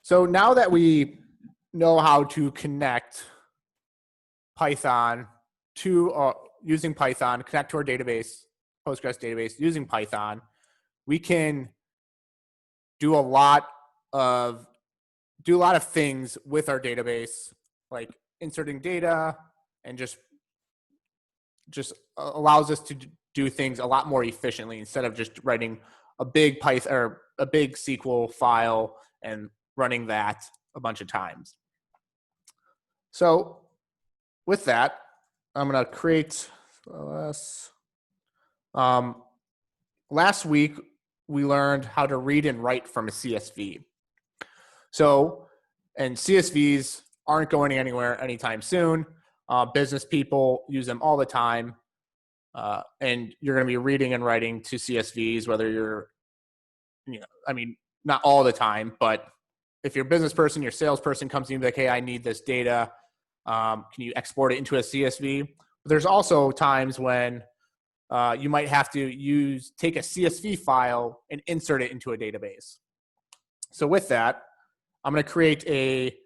So now that we know how to connect Python to using Python, connect to our database, Postgres database using Python, we can do a lot of things with our database, like inserting data, and just allows us to do things a lot more efficiently instead of just writing a big Python or a big SQL file and running that a bunch of times. So with that, I'm going to create last week we learned how to read and write from a CSV. So, and CSVs aren't going anywhere anytime soon. Business people use them all the time. And you're going to be reading and writing to CSVs, whether you're, not all the time, but if you're a business person, your salesperson comes to you and be like, hey, I need this data. Can you export it into a CSV? But there's also times when you might have to take a CSV file and insert it into a database. So with that, I'm going to create a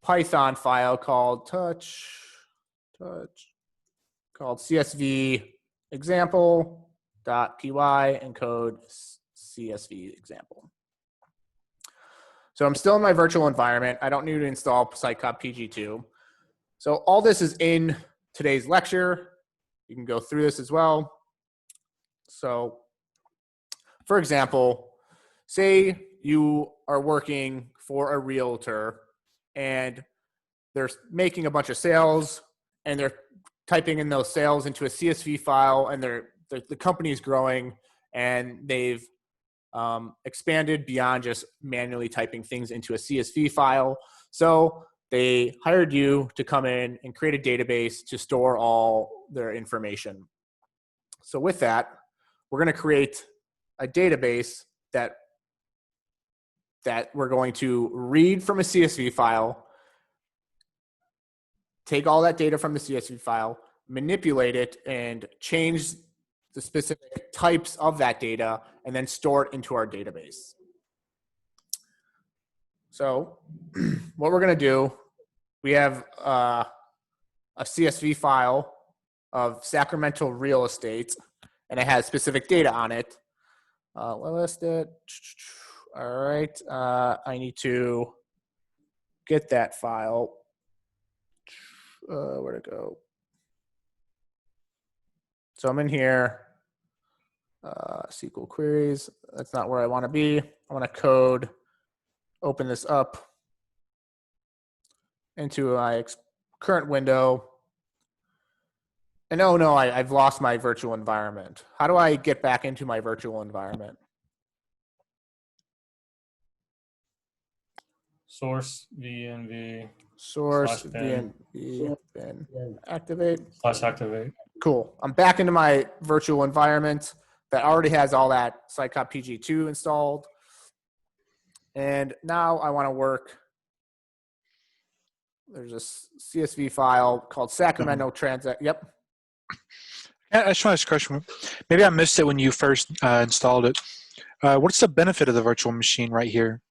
Python file called called CSV example.py and code CSV example. So I'm still in my virtual environment. I don't need to install Psycopg2. So all this is in today's lecture. You can go through this as well. So for example, say you are working for a realtor and they're making a bunch of sales and they're typing in those sales into a CSV file, and the company is growing and they've expanded beyond just manually typing things into a CSV file. So they hired you to come in and create a database to store all their information. So with that, we're going to create a database that we're going to read from a CSV file, take all that data from the CSV file, manipulate it, and change the specific types of that data, and then store it into our database. So what we're going to do, we have a CSV file of Sacramento real estate, and it has specific data on it. We'll list it. All right. I need to get that file. Where'd it go? So I'm in here, SQL queries. That's not where I want to be. I want to open this up into my current window. And oh no, I've lost my virtual environment. How do I get back into my virtual environment? Source VNV. Source VNV bin activate. /activate. Cool. I'm back into my virtual environment that already has all that Psycopg2 installed. And now I want to work. There's a CSV file called Sacramento Transact. Yep. I just want to ask a question. Maybe I missed it when you first installed it. What's the benefit of the virtual machine right here?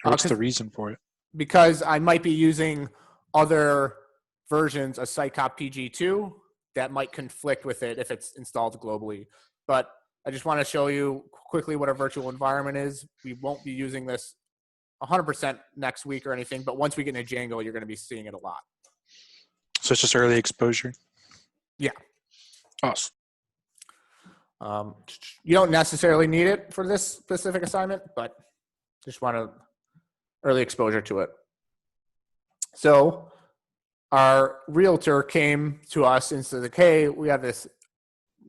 Or what's the reason for it? Because I might be using other versions of Psycopg2 that might conflict with it if it's installed globally. But I just want to show you quickly what a virtual environment is. We won't be using this 100% next week or anything, but once we get into Django, you're going to be seeing it a lot. So it's just early exposure? Yeah. Awesome. You don't necessarily need it for this specific assignment, but just want to early exposure to it. So our realtor came to us and said, hey, we have this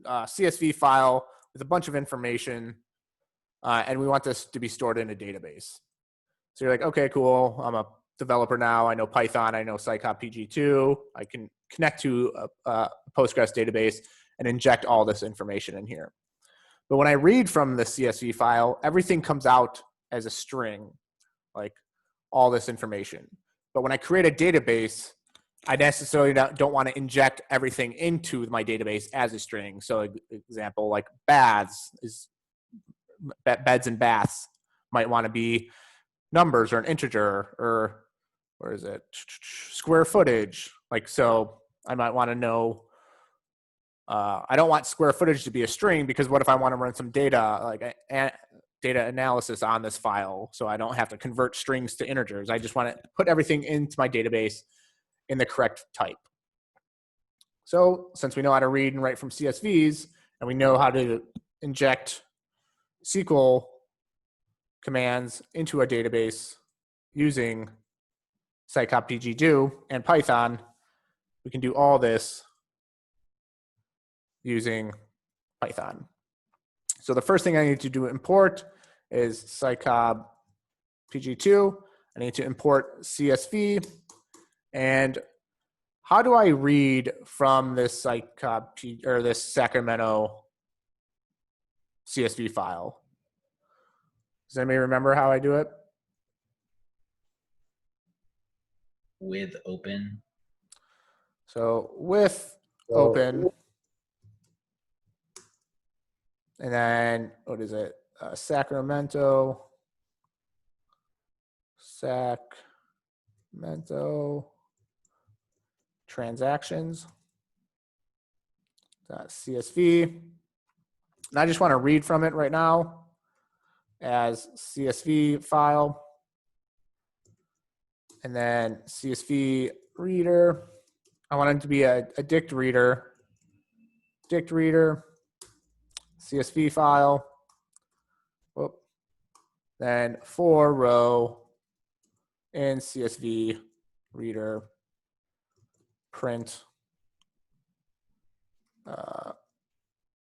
CSV file with a bunch of information, and we want this to be stored in a database. So you're like, okay, cool. I'm a developer now. I know Python. I know Psycopg2. I can connect to a Postgres database and inject all this information in here. But when I read from the CSV file, everything comes out as a string, like all this information. But when I create a database, I necessarily don't want to inject everything into my database as a string. So example, like beds and baths might want to be numbers or an integer or where is it? Square footage. Like, so I might want to know, I don't want square footage to be a string because what if I want to run some data, like data analysis on this file, so I don't have to convert strings to integers. I just want to put everything into my database in the correct type. So since we know how to read and write from CSVs, and we know how to inject SQL commands into a database using Psycopg2 and Python, we can do all this using Python. So the first thing I need to do import is Psycopg2. I need to import CSV. And how do I read from this this Sacramento CSV file? Does anybody remember how I do it? With open. So with open, and then what is it? Sacramento transactions .csv. And I just want to read from it right now as CSV file. And then CSV reader. I want it to be a dict reader. Dict reader, CSV file. Whoop. Then for row in CSV reader print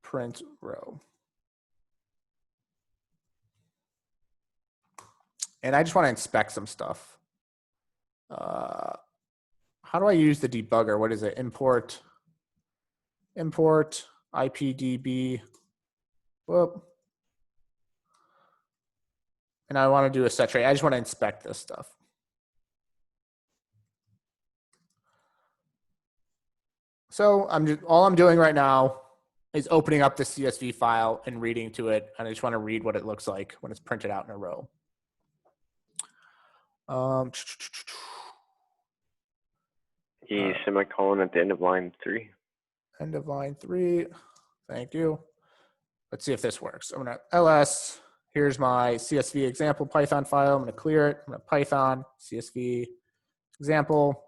print row. And I just want to inspect some stuff. How do I use the debugger? What is it? Import IPDB. Whoop. And I want to do a set tray. I just want to inspect this stuff. So all I'm doing right now is opening up the CSV file and reading to it. And I just want to read what it looks like when it's printed out in a row. Semicolon at the end of line 3. End of line 3. Thank you. Let's see if this works. I'm going to ls. Here's my CSV example Python file. I'm going to clear it. I'm going to Python CSV example.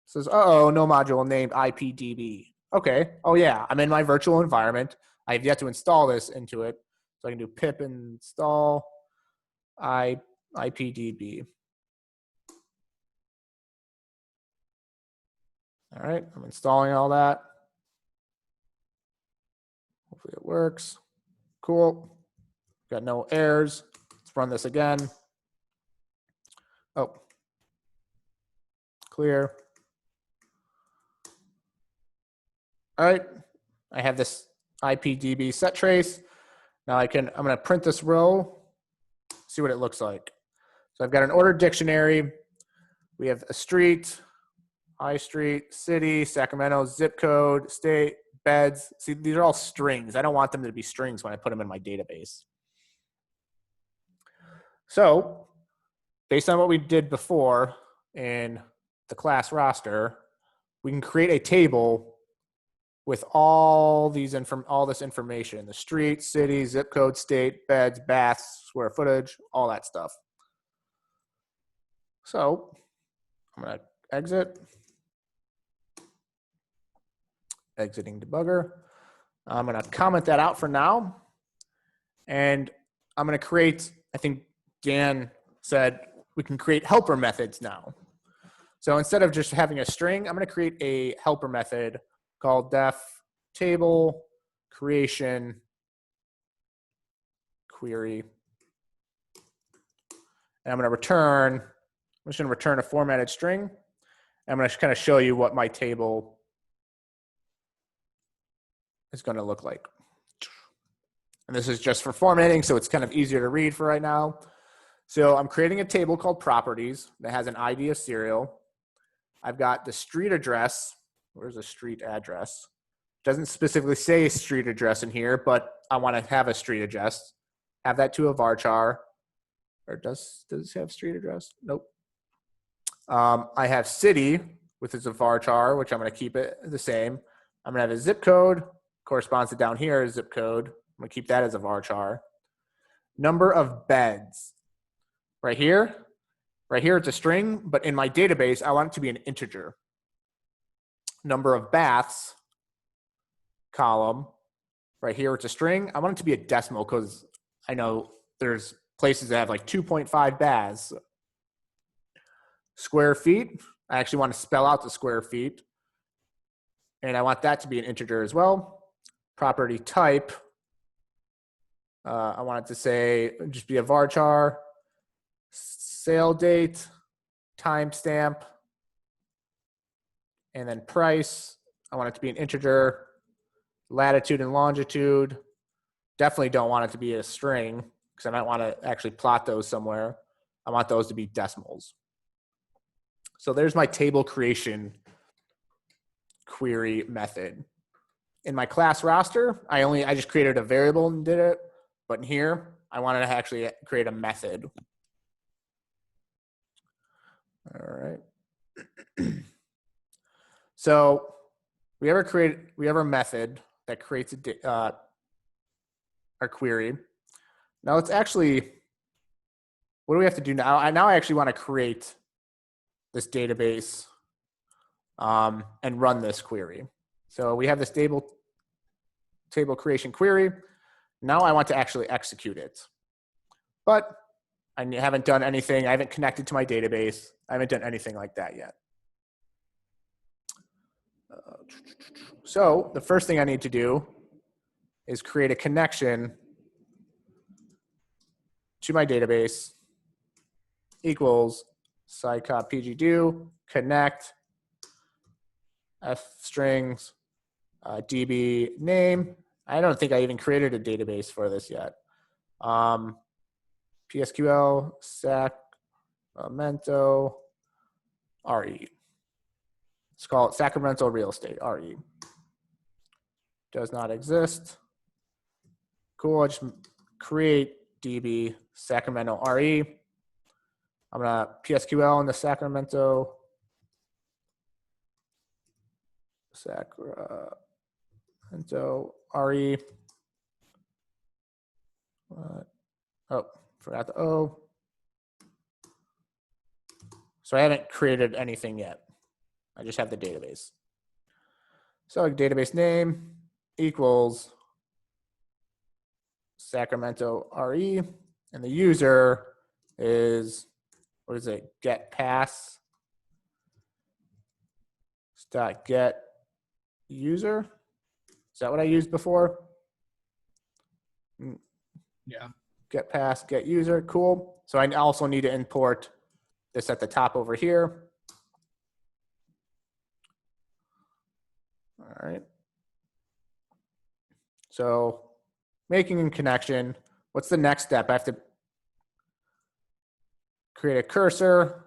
It says, uh-oh, no module named IPDB. Okay. Oh, yeah. I'm in my virtual environment. I have yet to install this into it. So I can do pip install IPDB. All right. I'm installing all that. Hopefully it works. Cool. Got no errors. Let's run this again. Oh. Clear. All right. I have this IPDB set trace. Now I'm going to print this row, see what it looks like. So I've got an ordered dictionary. We have a street, high street, city, Sacramento, zip code, state, beds. See, these are all strings. I don't want them to be strings when I put them in my database. So based on what we did before in the class roster, we can create a table with all this information: the street, city, zip code, state, beds, baths, square footage, all that stuff. So I'm going to exit. Exiting debugger. I'm going to comment that out for now. And I'm going to create, I think Dan said we can create helper methods now. So instead of just having a string, I'm going to create a helper method called def table creation query. And I'm just going to return a formatted string. I'm going to kind of show you what my table is going to look like. And this is just for formatting, so it's kind of easier to read for right now. So I'm creating a table called properties that has an ID of serial. I've got the street address. Where's the street address? Doesn't specifically say street address in here, but I want to have a street address. Have that to a varchar. or does it have street address? Nope. I have city, which is a varchar, which I'm going to keep it the same. I'm going to have a zip code, corresponds to down here is zip code. I'm going to keep that as a varchar. Number of beds. Right here it's a string, but in my database, I want it to be an integer. Number of baths, column. Right here it's a string. I want it to be a decimal because I know there's places that have like 2.5 baths. Square feet, I actually want to spell out the square feet. And I want that to be an integer as well. Property type, I want it to say, just be a varchar. Sale date, timestamp, and then price. I want it to be an integer. Latitude and longitude. Definitely don't want it to be a string because I might want to actually plot those somewhere. I want those to be decimals. So there's my table creation query method. In my class roster, I just created a variable and did it. But in here, I wanted to actually create a method. All right. So we have a method that creates our query. Now let's actually, what do we have to do now? Now I actually want to create this database and run this query. So we have this table creation query. Now I want to actually execute it. But I haven't done anything. I haven't connected to my database. I haven't done anything like that yet. So the first thing I need to do is create a connection to my database equals Psycopg2 connect f strings db name. I don't think I even created a database for this yet. PSQL Sacramento RE. Let's call it Sacramento Real Estate RE. Does not exist. Cool. I just create DB Sacramento RE. I'm gonna PSQL in the Sacramento RE. Oh, forgot the O. So I haven't created anything yet. I just have the database. So database name equals Sacramento RE, and the user is, what is it? Get pass dot get user. Is that what I used before? Yeah. Get pass, get user, cool. So I also need to import this at the top over here. All right. So making a connection, what's the next step? I have to create a cursor.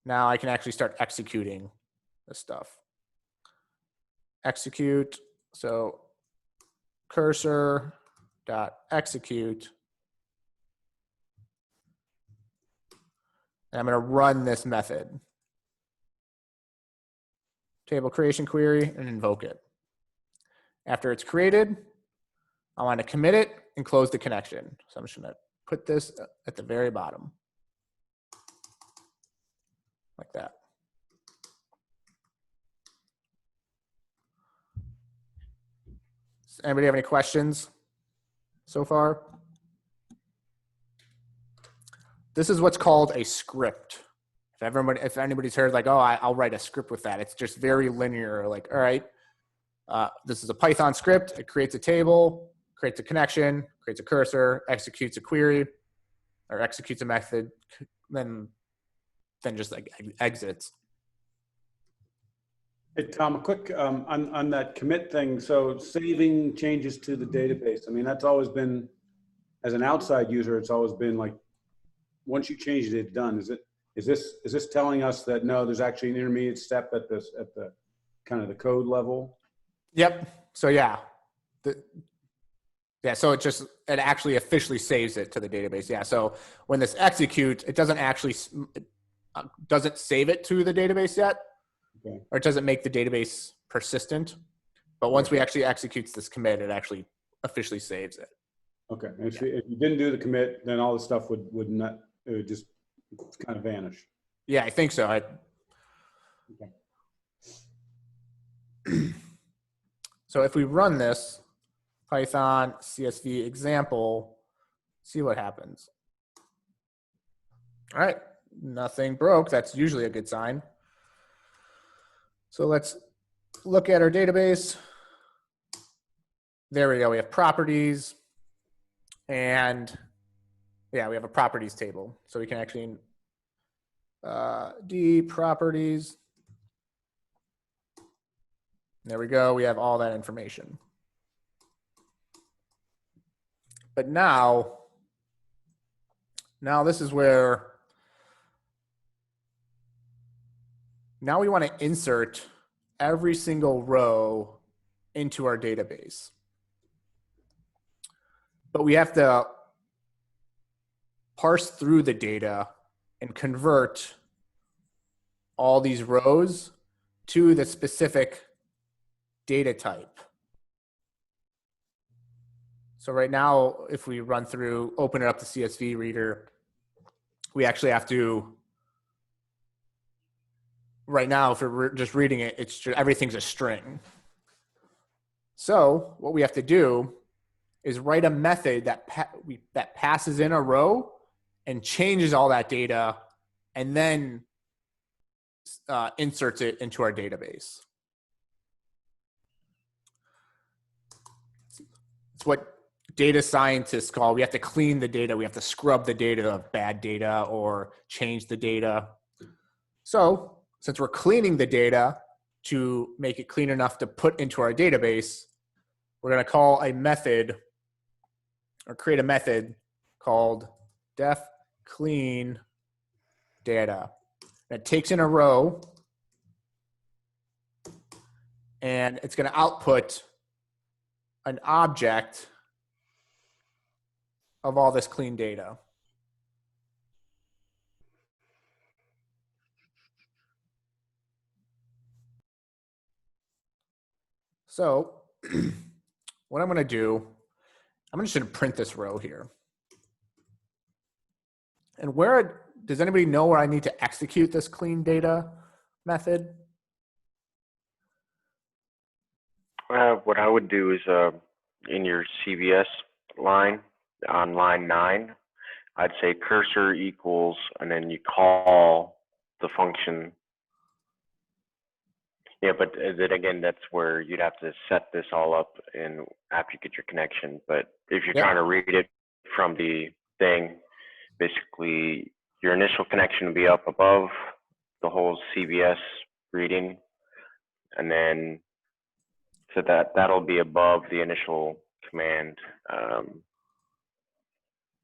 Now I can actually start executing this stuff. Execute, so cursor dot execute. And I'm going to run this method. Table creation query and invoke it. After it's created, I want to commit it and close the connection. So I'm just going to put this at the very bottom. Like that. Does anybody have any questions so far? This is what's called a script. If anybody's heard like, oh, I'll write a script with that. It's just very linear. Like, all right, this is a Python script. It creates a table, creates a connection, creates a cursor, executes a query, or executes a method, then just like exits. Hey, Tom, a quick on that commit thing. So saving changes to the database. I mean, that's always been, as an outside user, it's always been like, once you change it, it's done. Is this telling us that no, there's actually an intermediate step at the kind of the code level? Yep. So yeah, Yeah, so it actually officially saves it to the database. Yeah, so when this executes, it doesn't actually doesn't save it to the database yet, Okay. or it doesn't make the database persistent. But once we actually executes this commit, it actually officially saves it. Okay. And if you didn't do the commit, then all the stuff would not, it would just kind of vanish. Yeah, I think so. So if we run this Python CSV example, see what happens. All right, nothing broke. That's usually a good sign. So let's look at our database. There we go. We have properties. And yeah, we have a properties table. So we can actually D properties. There we go. We have all that information. But now this is where now we want to insert every single row into our database. But we have to parse through the data and convert all these rows to the specific data type. So right now, if we run through, open it up the CSV reader, we actually have to, right now, if we're just reading it, it's just, everything's a string. So what we have to do is write a method that passes in a row and changes all that data and then inserts it into our database. It's what data scientists call, we have to clean the data. We have to scrub the data of bad data or change the data. So since we're cleaning the data to make it clean enough to put into our database, we're going to call a method or create a method called def clean data. It takes in a row and it's going to output an object of all this clean data. So what I'm going to do, I'm just going to print this row here. And does anybody know where I need to execute this clean data method? What I would do is in your CVS line, on line 9, I'd say cursor equals, and then you call the function. Yeah, but then again, that's where you'd have to set this all up in after you get your connection. But if you're trying to read it from the thing, basically your initial connection will be up above the whole CVS reading, and then so that'll be above the initial command.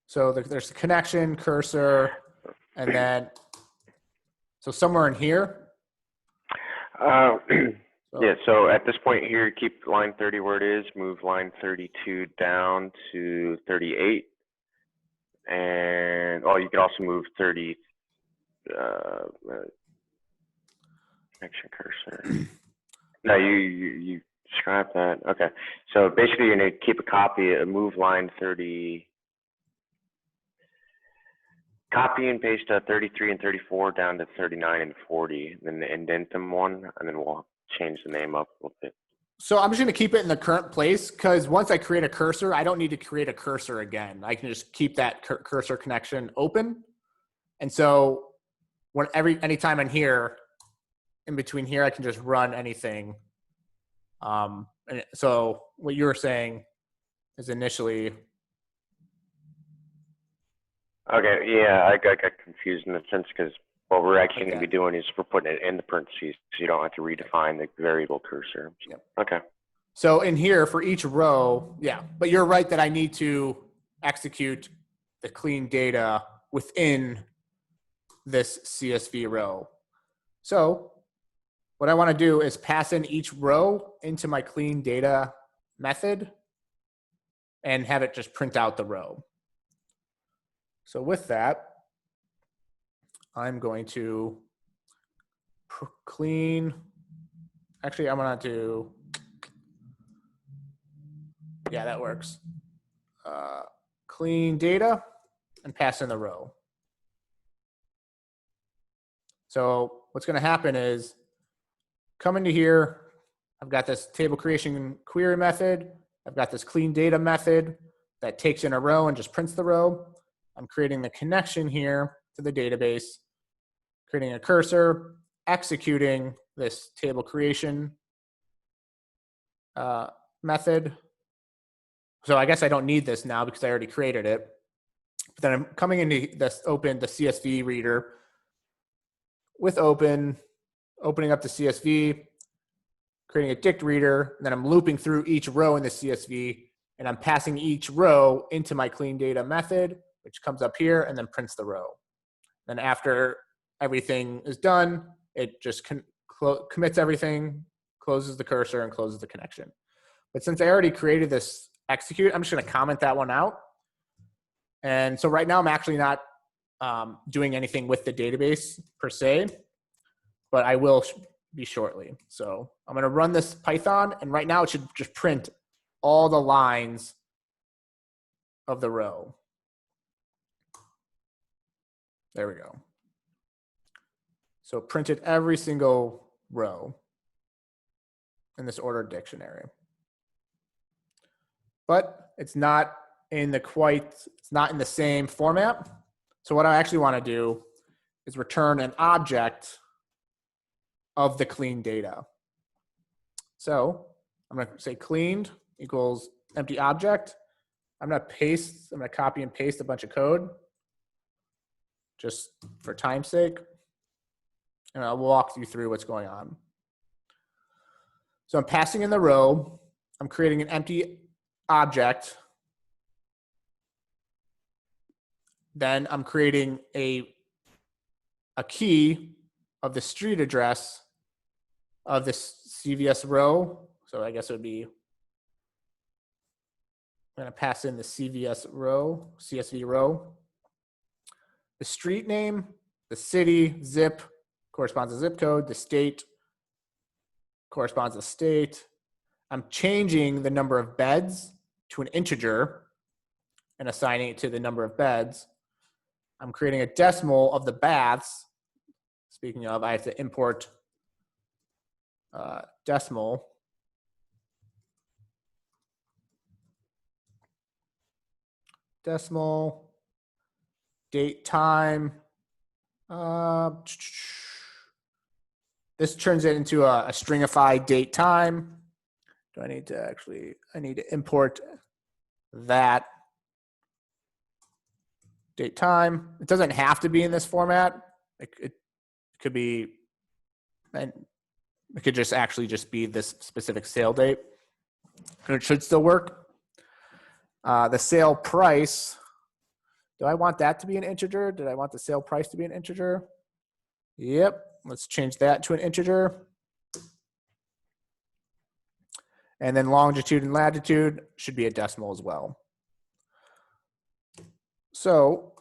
So there's a connection, cursor, and then, so somewhere in here. Yeah, so at this point here, keep line 30 where it is, move line 32 down to 38. And, you could also move 30, connection cursor. No, you scrap that. Okay, so basically you're gonna keep a copy, move line 30, copy and paste 33 and 34 down to 39 and 40, then the indent them one, and then we'll change the name up a little bit. So I'm just going to keep it in the current place because once I create a cursor, I don't need to create a cursor again. I can just keep that cursor connection open. And so anytime I'm here, in between here, I can just run anything. And so what you were saying is initially. Okay, yeah, I got confused in the sense because what we're actually going to be doing is we're putting it in the parentheses, so you don't have to redefine the variable cursor. Yep. Okay. So in here for each row, yeah, but you're right that I need to execute the clean data within this CSV row. So what I want to do is pass in each row into my clean data method. and have it just print out the row. So with that, I'm going to clean. Actually, I'm going to do, yeah, that works. Clean data and pass in the row. So what's going to happen is come into here. I've got this table creation query method. I've got this clean data method that takes in a row and just prints the row. I'm creating the connection here to the database, creating a cursor, executing this table creation method. So I guess I don't need this now because I already created it. But then I'm coming into this open the CSV reader with opening up the CSV, creating a dict reader, and then I'm looping through each row in the CSV, and I'm passing each row into my clean data method, which comes up here and then prints the row. Then after everything is done, it just commits everything, closes the cursor, and closes the connection. But since I already created this execute, I'm just going to comment that one out. And so right now I'm actually not doing anything with the database per se, but I will be shortly. So I'm going to run this Python, and right now it should just print all the lines of the row. There we go. So printed every single row in this ordered dictionary. But it's not in the same format. So what I actually want to do is return an object of the clean data. So I'm going to say cleaned equals empty object. I'm going to copy and paste a bunch of code just for time's sake. And I'll walk you through what's going on. So I'm passing in the row. I'm creating an empty object. Then I'm creating a key of the street address of this CVS row. So I guess it would be, I'm going to pass in the CSV row. The street name, the city, zip corresponds to zip code, the state corresponds to state. I'm changing the number of beds to an integer and assigning it to the number of beds. I'm creating a decimal of the baths. Speaking of, I have to import decimal. Decimal, date, time. This turns it into a stringified date, time. Do I need to I need to import that date, time. It doesn't have to be in this format. It could be, and it could just be this specific sale date. And it should still work. The sale price, do I want that to be an integer? Did I want the sale price to be an integer? Yep, let's change that to an integer. And then longitude and latitude should be a decimal as well. So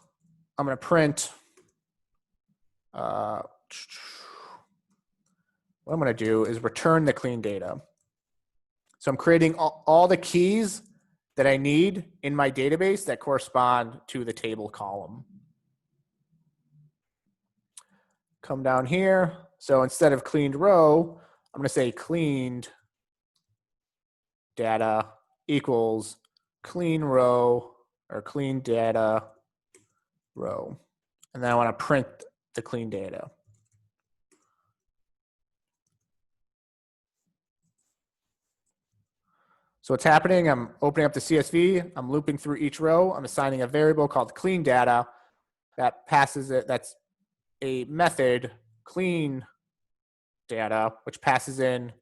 I'm going to print, what I'm going to do is return the clean data. So I'm creating all the keys that I need in my database that correspond to the table column. Come down here. So instead of cleaned row, I'm going to say cleaned data equals clean row or clean data row. And then I want to print the clean data. So what's happening, I'm opening up the CSV, I'm looping through each row, I'm assigning a variable called clean data that passes it, that's a method, clean data, which passes in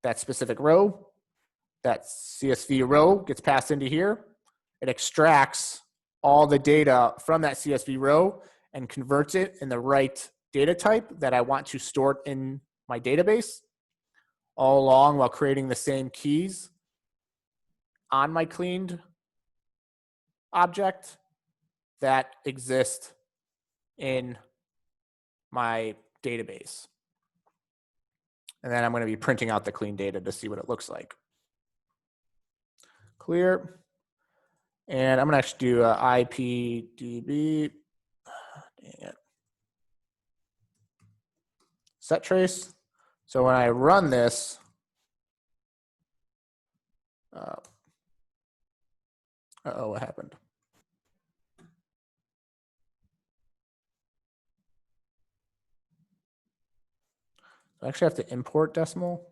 that specific row. That CSV row gets passed into here. It extracts all the data from that CSV row and converts it in the right data type that I want to store in my database, all along while creating the same keys on my cleaned object that exist in my database. And then I'm going to be printing out the clean data to see what it looks like. Clear. And I'm going to actually do IPDB. Dang it. Set trace. So when I run this, what happened? I actually have to import decimal.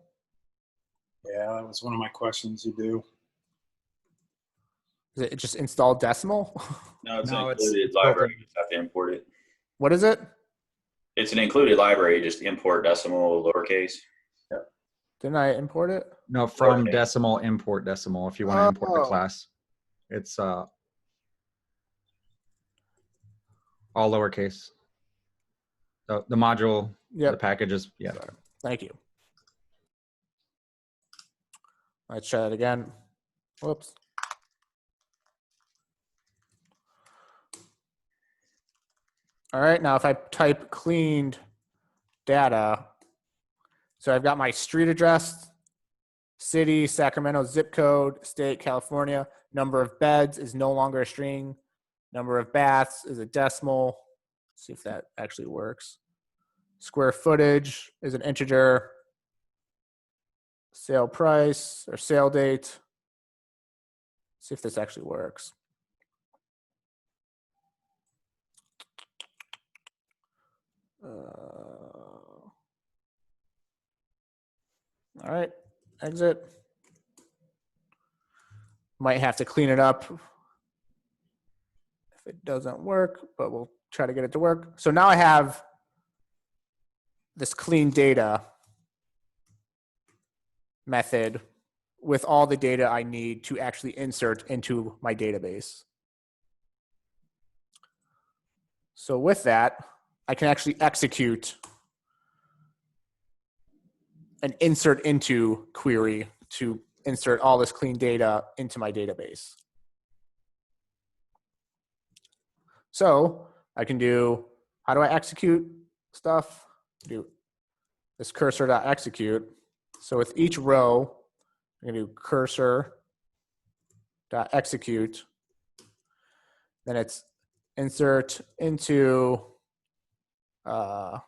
Yeah, that was one of my questions. You do. Is it just install decimal? No, it's No, an it's- included it's built library. in. You just have to import it. What is it? It's an included library. Just import decimal lowercase. Didn't I import it? No, from Okay. decimal, import decimal. If you want to import the Oh. class, it's all lowercase. The module, the Yep. package is, yeah. Thank you. Let's try that again. Whoops. All right, now if I type cleaned data, so I've got my street address, city, Sacramento, zip code, state, California. Number of beds is no longer a string. Number of baths is a decimal. Let's see if that actually works. Square footage is an integer. Sale price or sale date. See if this actually works. All right, exit. Might have to clean it up if it doesn't work, but we'll try to get it to work. So now I have this clean data method with all the data I need to actually insert into my database. So with that, I can actually execute an insert into query to insert all this clean data into my database. So I can do, how do I execute stuff? Do this cursor.execute. So with each row, I'm gonna do cursor.execute. Then it's insert into, what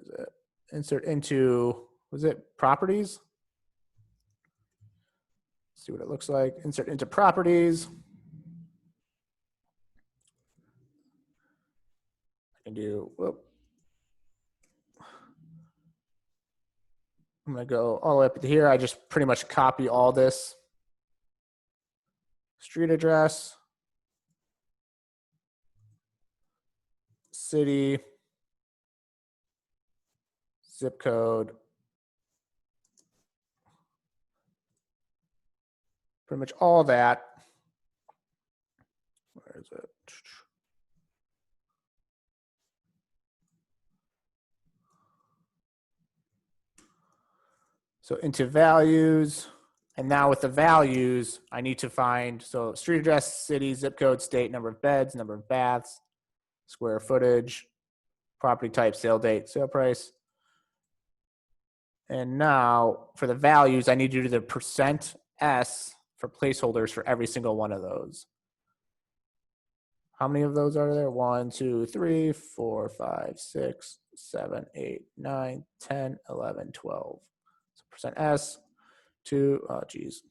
is it? Insert into, was it properties? Let's see what it looks like. Insert into properties. I can do, whoop. I'm gonna go all the way up to here. I just pretty much copy all this. Street address, city, zip code, pretty much all that. Where is it? So into values, and now with the values, I need to find, so street address, city, zip code, state, number of beds, number of baths, square footage, property type, sale date, sale price. And now for the values, I need to do the %s for placeholders for every single one of those. How many of those are there? 1, 2, 3, 4, 5, 6, 7, 8, 9, 10, 11, 12. So %s to, oh geez.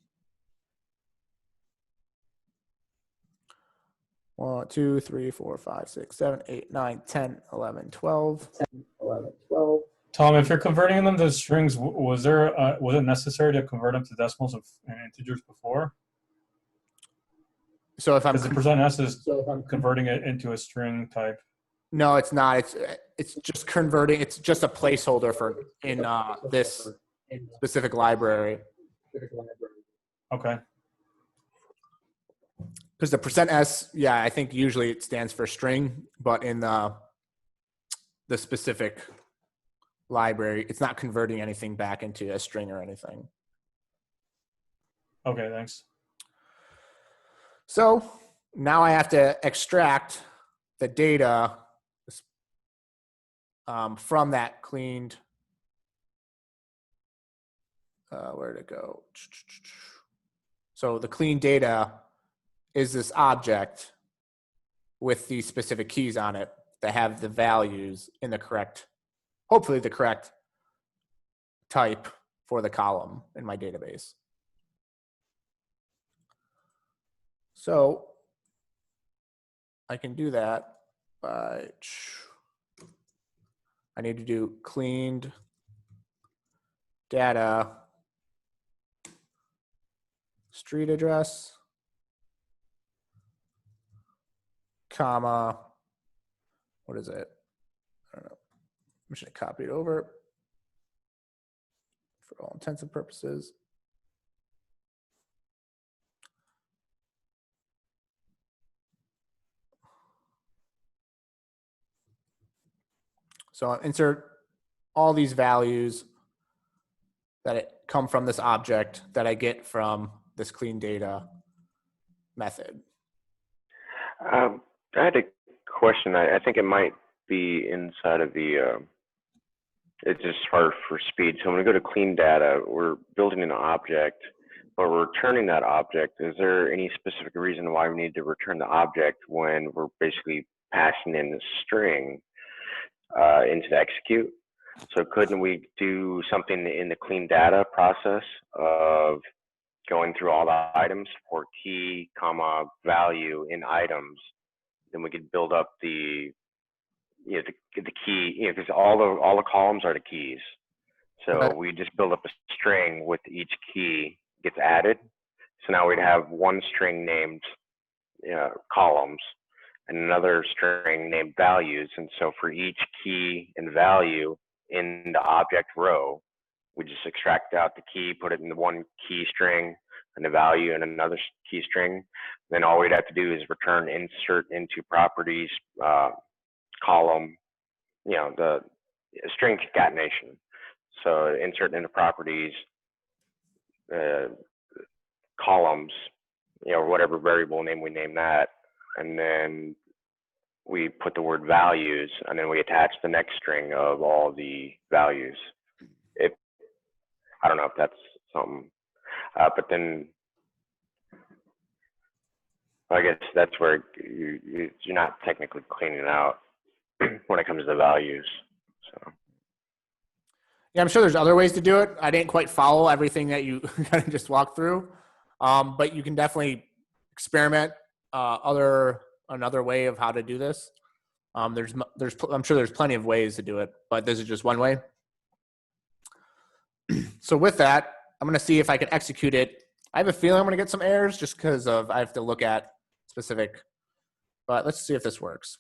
1, 2, 3, 4, 5, 6, 7, 8, 9, 10, 11, 12. 10, 11, 12. Tom, if you're converting them to strings, was it necessary to convert them to decimals and integers before? So if I'm Because the %s is converting it into a string type. no, it's not. It's just converting. It's just a placeholder for in this specific library. Okay. Because the %s, yeah, I think usually it stands for string, but in the specific library, it's not converting anything back into a string or anything. Okay, thanks. So now I have to extract the data from that cleaned, where did it go? So the clean data is this object with these specific keys on it that have the values in the correct, hopefully the correct type for the column in my database. So I can do that by, I need to do cleaned data street address, comma, what is it? I don't know. I'm just gonna copy it over for all intents and purposes. So I'll insert all these values that come from this object that I get from this clean data method. I had a question. I think it might be inside of the, it's just hard for speed. So when we go to clean data, we're building an object, but we're returning that object. Is there any specific reason why we need to return the object when we're basically passing in the string into the execute? So couldn't we do something in the clean data process of going through all the items for key, comma, value in items? Then we could build up the, you know, the key, you know, because all the columns are the keys. So Okay. we just build up a string with each key gets added. So now we'd have one string named columns and another string named values. And so for each key and value in the object row, we just extract out the key, put it in the one key string, and the value in another key string. Then all we'd have to do is return insert into properties column, you know, the string concatenation. So insert into properties columns, you know, whatever variable name we name that, and then we put the word values, and then we attach the next string of all the values. I don't know if that's something, but then I guess that's where you're not technically cleaning it out when it comes to the values. So Yeah, I'm sure there's other ways to do it. I didn't quite follow everything that you kind of just walked through, but you can definitely experiment another way of how to do this. I'm sure there's plenty of ways to do it, but this is just one way. So with that, I'm going to see if I can execute it. I have a feeling I'm going to get some errors just because I have to look at specific, but let's see if this works.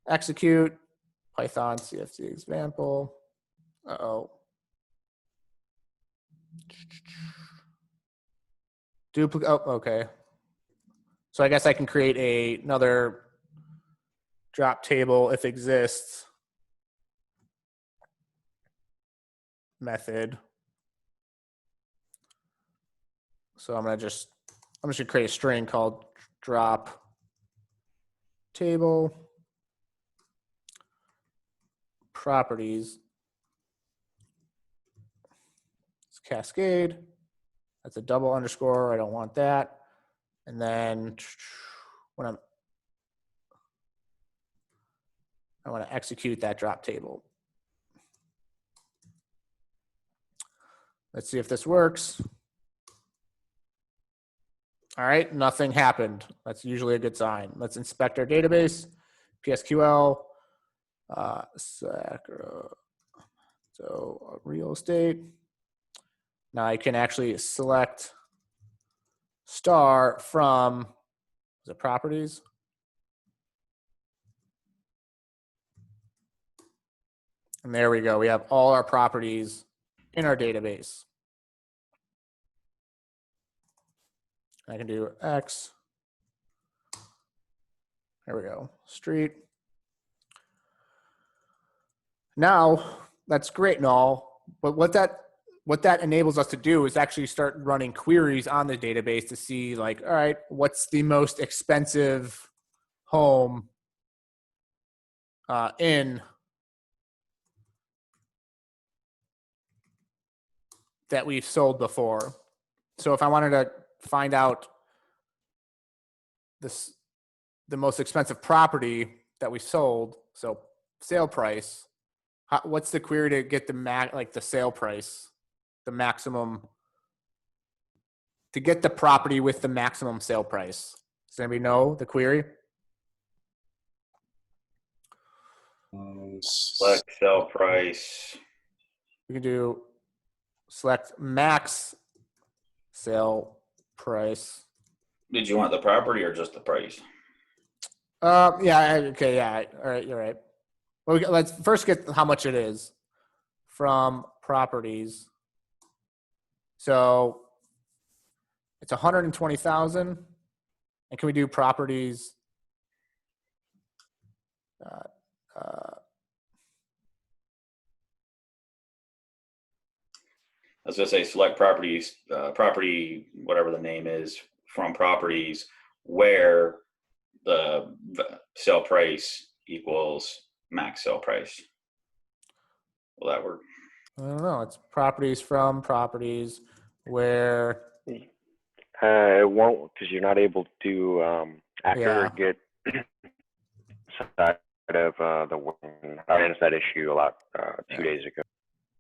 Execute Python CSV example. Uh-oh. Duplicate. Oh, okay. So I guess I can create another drop table if exists method. So I'm just gonna create a string called drop table properties. It's cascade. That's a double underscore. I don't want that. And then when I want to execute that drop table. Let's see if this works. All right, nothing happened. That's usually a good sign. Let's inspect our database, PSQL, so real estate. Now I can actually select star from the properties. And there we go. We have all our properties in our database. I can do X. There we go. Street. Now, that's great and all, but what that what that enables us to do is actually start running queries on the database to see like, all right, what's the most expensive home in that we've sold before. So if I wanted to find out the most expensive property that we sold, so sale price, what's the query to get the sale price, the maximum, to get the property with the maximum sale price? Does anybody know the query? Select sell price. We can do select max sale price. Did you want the property or just the price? Yeah. Okay. Yeah. All right. You're right. Well, let's first get how much it is from properties. So it's 120,000. And can we do properties? I was gonna say select properties, property, whatever the name is, from properties where the sale price equals max sale price. Will that work? I don't know. It's properties from properties where. It won't, because you're not able to accurate get side of the work. I ran into that issue a lot 2 days ago.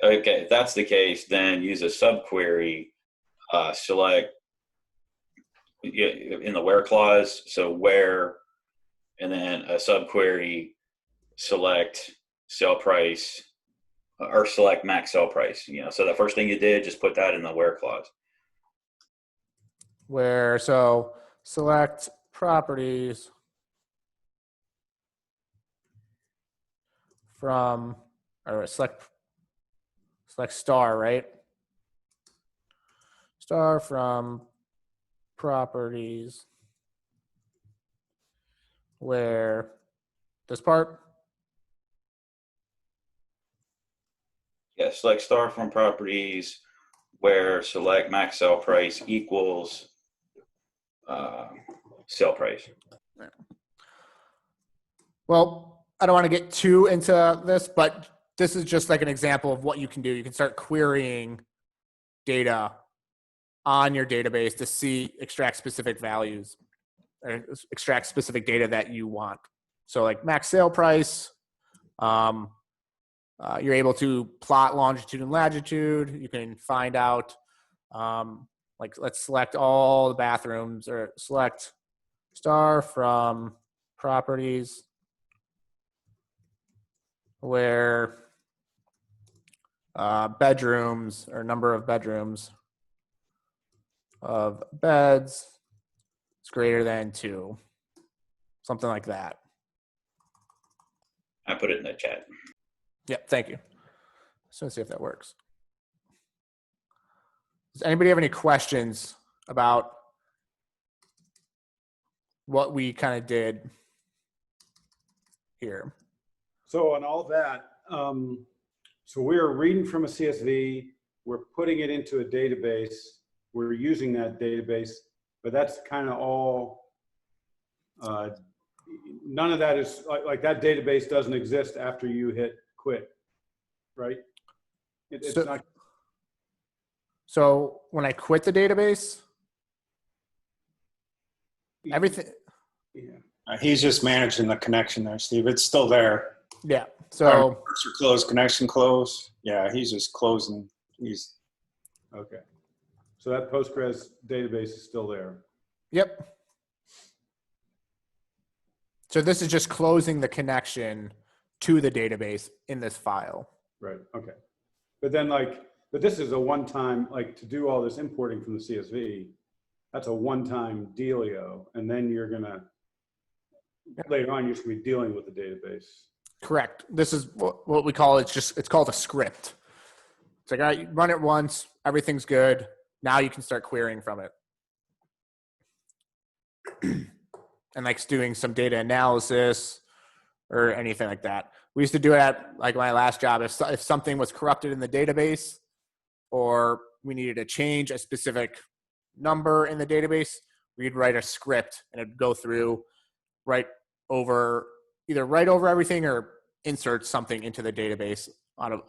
Okay, if that's the case, then use a subquery, select in the where clause, so where, and then a subquery, select sale price, or select max sale price. So the first thing you did, just put that in the where clause. Where, so select properties from, or select star, right? Star from properties where this part. Yeah, select star from properties where select max sale price equals sale price. Well, I don't want to get too into this, but this is just like an example of what you can do. You can start querying data on your database to extract specific values or extract specific data that you want. So like max sale price, you're able to plot longitude and latitude. You can find out, like let's select all the bathrooms or select star from properties where bedrooms or number of bedrooms of beds is greater than 2. Something like that. I put it in the chat. Yep, thank you. Just want to see if that works. Does anybody have any questions about what we kind of did here? So on all that, so we're reading from a CSV, we're putting it into a database, we're using that database, but that's kind of all, none of that is, like that database doesn't exist after you hit quit, right? It's not. So when I quit the database, everything. Yeah. He's just managing the connection there, Steve. It's still there. Yeah. So Cursor close, connection close. Yeah, he's just closing. He's okay. So that Postgres database is still there. Yep. So this is just closing the connection to the database in this file. Right. Okay. But then but this is a one-time, to do all this importing from the CSV, that's a one-time dealio. And then you're going to, later on, you're just going to be dealing with the database. Correct. This is what we call it's called a script. It's like, all right, you run it once, everything's good. Now you can start querying from it. And doing some data analysis or anything like that. We used to do it at my last job. If something was corrupted in the database, or we needed to change a specific number in the database, we'd write a script and it'd go through, either write over everything or insert something into the database our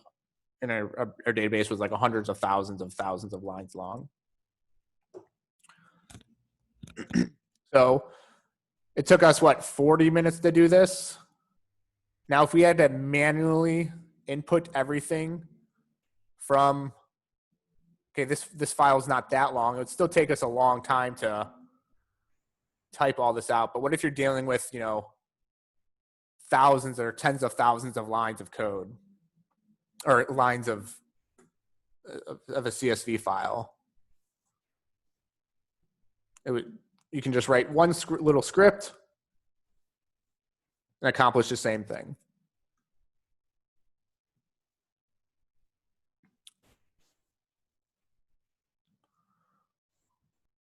database was like hundreds of thousands of lines long. So it took us, 40 minutes to do this? Now, if we had to manually input everything from, okay, this file is not that long. It would still take us a long time to type all this out. But what if you're dealing with, thousands or tens of thousands of lines of code, or lines of a CSV file? You can just write one little script and accomplish the same thing.